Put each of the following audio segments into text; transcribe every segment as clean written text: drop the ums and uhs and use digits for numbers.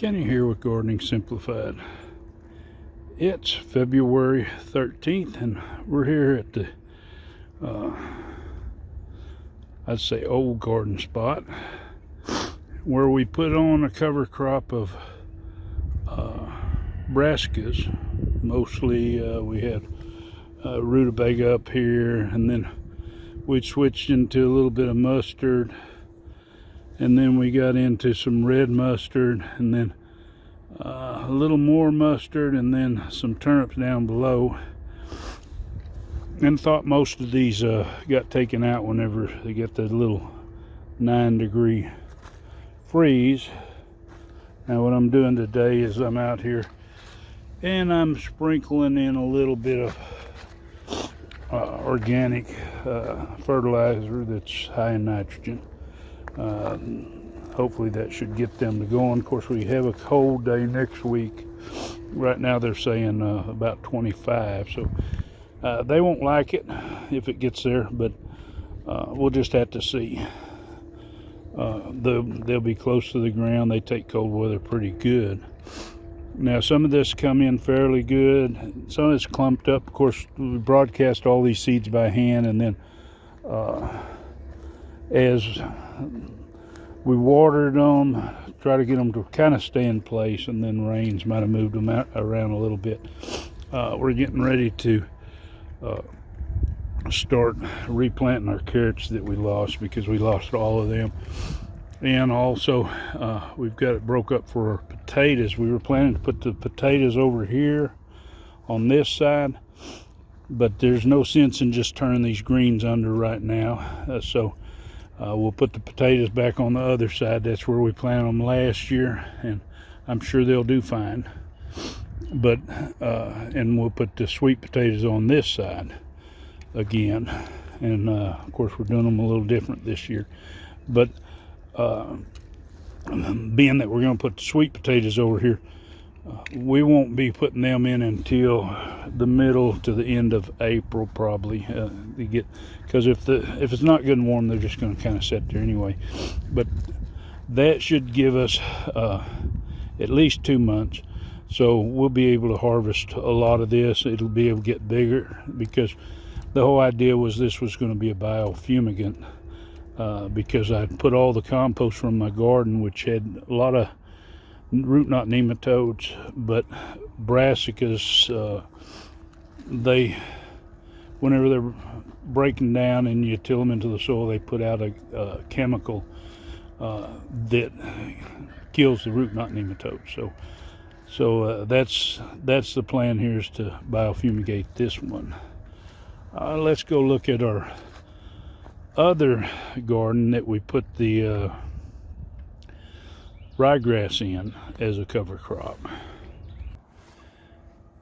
Kenny here with Gardening Simplified. It's February 13th and we're here at the I'd say old garden spot where we put on a cover crop of brassicas. Mostly we had rutabaga up here, and then we switched into a little bit of mustard, and then we got into some red mustard, and then a little more mustard, and then some turnips down below. And thought most of these got taken out whenever they get the little 9-degree freeze. Now what I'm doing today is I'm out here and I'm sprinkling in a little bit of organic fertilizer that's high in nitrogen. Hopefully that should get them to going. Of course, we have a cold day next week. Right now they're saying about 25, so they won't like it if it gets there, but we'll just have to see. They'll be close to the ground. They take cold weather pretty good. Now some of this come in fairly good. Some of it's clumped up. Of course, we broadcast all these seeds by hand, and then as we watered them, try to get them to kind of stay in place, and then rains might have moved them around a little bit. We're getting ready to start replanting our carrots that we lost, because we lost all of them. And also we've got it broke up for our potatoes. We were planning to put the potatoes over here on this side, but there's no sense in just turning these greens under right now. So we'll put the potatoes back on the other side. That's where we planted them last year, and I'm sure they'll do fine. But and we'll put the sweet potatoes on this side again. And of course we're doing them a little different this year. But being that we're going to put the sweet potatoes over here, we won't be putting them in until the middle to the end of April probably. Because if it's not good and warm, they're just going to kind of sit there anyway. But that should give us at least 2 months. So we'll be able to harvest a lot of this. It'll be able to get bigger, because the whole idea was this was going to be a biofumigant, because I put all the compost from my garden, which had a lot of root knot nematodes, but brassicas, they, whenever they're breaking down and you till them into the soil, they put out a chemical that kills the root knot nematodes. So that's the plan here, is to biofumigate this one. Let's go look at our other garden that we put the ryegrass in as a cover crop.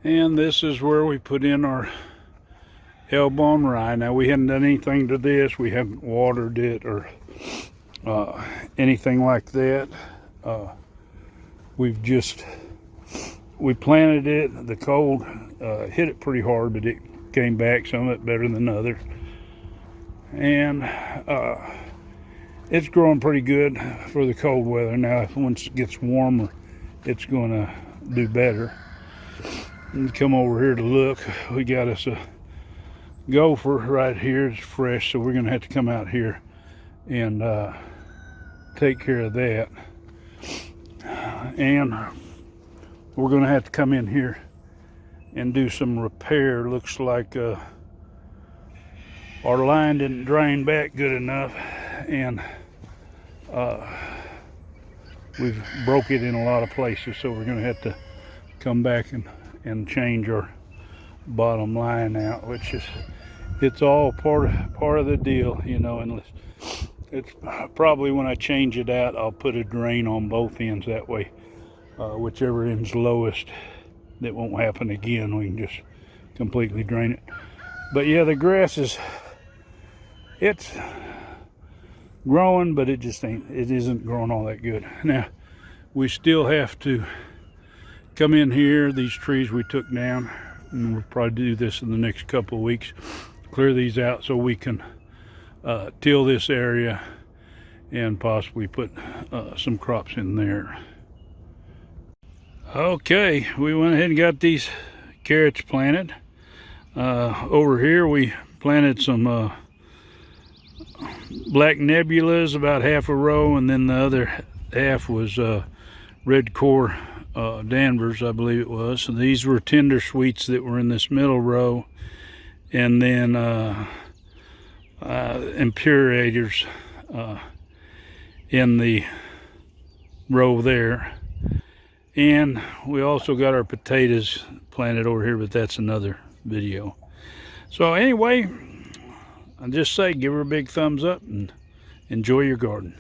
And this is where we put in our elbon rye. Now we hadn't done anything to this. We haven't watered it or anything like that. We planted it. The cold hit it pretty hard, but it came back, some of it better than others. And it's growing pretty good for the cold weather. Now once it gets warmer, it's going to do better. And come over here to look, we got us a gopher right here. It's fresh, so we're going to have to come out here and take care of that. And we're going to have to come in here and do some repair. Looks like our line didn't drain back good enough, and we've broke it in a lot of places, so we're going to have to come back and change our bottom line out, which is, it's all part of the deal, you know. And it's probably, when I change it out, I'll put a drain on both ends. That way whichever end's lowest, that won't happen again. We can just completely drain it. But yeah, the grass it's growing, but it isn't growing all that good. Now we still have to come in here, these trees we took down, and we'll probably do this in the next couple of weeks, clear these out so we can till this area and possibly put some crops in there. Okay, we went ahead and got these carrots planted. Over here we planted some black nebulas, about half a row, and then the other half was red core Danvers, I believe it was. So these were tender sweets that were in this middle row, and then imperators in the row there. And we also got our potatoes planted over here, but that's another video. So anyway, I just say give her a big thumbs up and enjoy your garden.